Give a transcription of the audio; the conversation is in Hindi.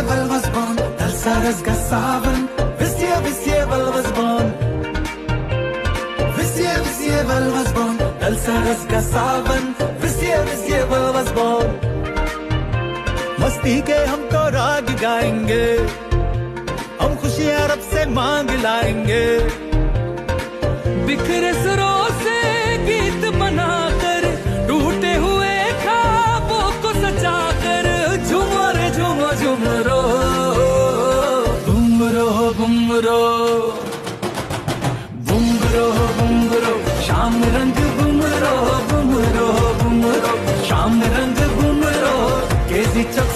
Festival was born, Dalsaras Gasavan. Festival was born. Festival was born, Dalsaras Gasavan. Festival was born. मस्ती के हम तो राग गाएंगे, हम खुशियां रब से मांग लाएंगे। बिखरे सुरों से गीत बनाकर, टूटे हुए ख्वाबों को सजाकर, झूमो रे झूमो झूमरो, बुमरो बुमरो, बुमरो बुमरो, शाम रंग बुमरो बुमरो बुमरो, शाम रंग बुमरो, केजी चक